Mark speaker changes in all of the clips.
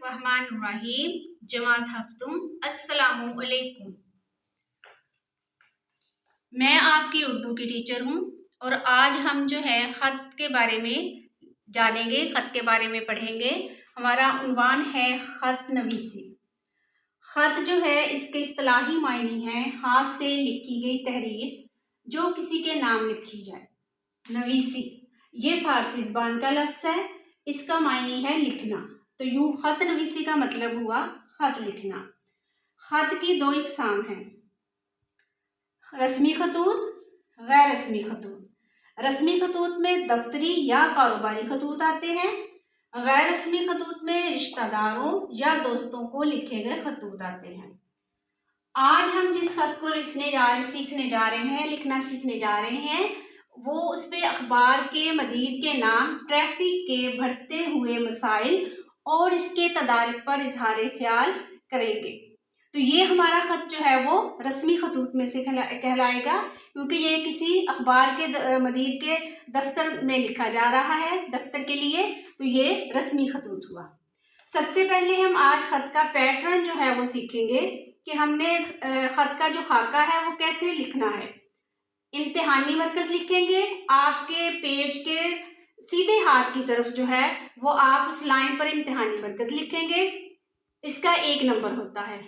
Speaker 1: बिस्मिल्लाहिर्रहमानिर्रहीम। जमात हफ्तुम अस्सलामुअलैकुम। मैं आपकी उर्दू की टीचर हूँ और आज हम जो है ख़त के बारे में जानेंगे, ख़त के बारे में पढ़ेंगे। हमारा उन्वान है ख़त नवीसी। ख़त जो है इसके इस्तिलाही मायने हैं हाथ से लिखी गई तहरीर जो किसी के नाम लिखी जाए। नवीसी ये फ़ारसी ज़बान का लफ्ज़ है, इसका मायने है लिखना। तो यूँ ख़त नवीसी का मतलब हुआ ख़त लिखना। ख़त की दो इक़साम हैं, रस्मी खतूत, गैर रस्मी खतूत। रस्मी खतूत में दफ्तरी या कारोबारी खतूत आते हैं। गैर रस्मी खतूत में रिश्तेदारों या दोस्तों को लिखे गए खतूत आते हैं। आज हम जिस खत को लिखना सीखने जा रहे हैं वो उस पे अखबार के मदीर के नाम, ट्रैफिक के बढ़ते हुए मसाइल और इसके तदारिक पर इजहार ख्याल करेंगे। तो ये हमारा ख़त जो है वो रस्मी खतूत में से कहलाएगा, क्योंकि ये किसी अखबार के मदीर के दफ्तर में लिखा जा रहा है, दफ्तर के लिए, तो ये रस्मी खतूत हुआ। सबसे पहले हम आज ख़त का पैटर्न जो है वो सीखेंगे कि हमने ख़त का जो खाका है वो कैसे लिखना है। इम्तिहानी मरकज़ लिखेंगे, आपके पेज के सीधे हाथ की तरफ जो है वो आप उस लाइन पर इम्तिहानी मरकज़ लिखेंगे। इसका 1 नंबर होता है।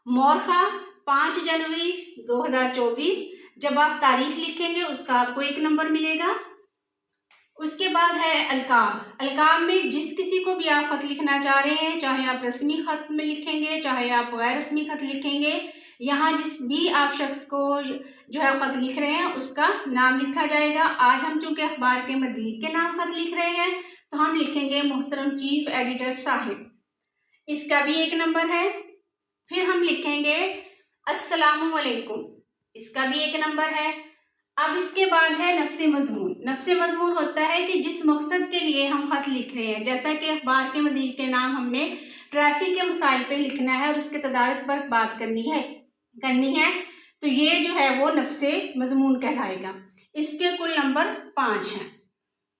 Speaker 1: मोरखा 5 जनवरी 2024 जब आप तारीख लिखेंगे उसका आपको 1 नंबर मिलेगा। उसके बाद है अलकाब। अलकाब में जिस किसी को भी आप ख़त लिखना चाह रहे हैं, चाहे आप रस्मी ख़त में लिखेंगे चाहे आप गैर रस्मी ख़त लिखेंगे, यहाँ जिस भी आप शख्स को जो है ख़त लिख रहे हैं उसका नाम लिखा जाएगा। आज हम चूँकि अखबार के मदीर के नाम ख़त लिख रहे हैं तो हम लिखेंगे मुहतरम चीफ एडिटर साहिब, इसका भी 1 नंबर है। फिर हम लिखेंगे अस्सलामुअलैकुम, इसका भी 1 नंबर है। अब इसके बाद है नफ्से मज़मून। नफ्से मज़मून होता है कि जिस मकसद के लिए हम ख़त लिख रहे हैं, जैसा कि अखबार के मदीर के नाम हमने ट्रैफिक के मसाइल पे लिखना है और उसके तदारुक पर बात करनी है, तो ये जो है वो नफ्से मज़मून कहलाएगा। इसके कुल नंबर 5 हैं।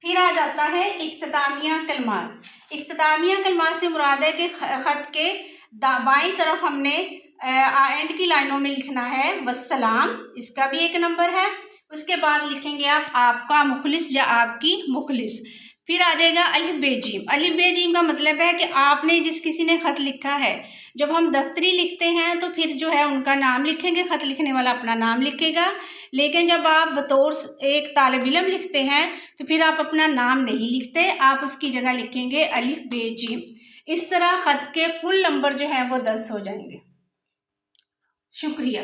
Speaker 1: फिर आ जाता है इख्तितामिया कलमात। इख्तितामिया कलमात से मुराद है कि ख़त के बाईं तरफ हमने एंड की लाइनों में लिखना है वस्सलाम, इसका भी 1 नंबर है। उसके बाद लिखेंगे आप आपका मुखलिस या आपकी मुखलिस। फिर आ जाएगा अलिफ बे जीम। अलिफ बे जीम का मतलब है कि आपने जिस किसी ने ख़त लिखा है, जब हम दफ्तरी लिखते हैं तो फिर जो है उनका नाम लिखेंगे, ख़त लिखने वाला अपना नाम लिखेगा। लेकिन जब आप बतौर एक तालिब इल्म लिखते हैं तो फिर आप अपना नाम नहीं लिखते, आप उसकी जगह लिखेंगे अलिफ बे जीम। इस तरह ख़त के कुल नंबर जो है वो 10 हो जाएंगे। शुक्रिया।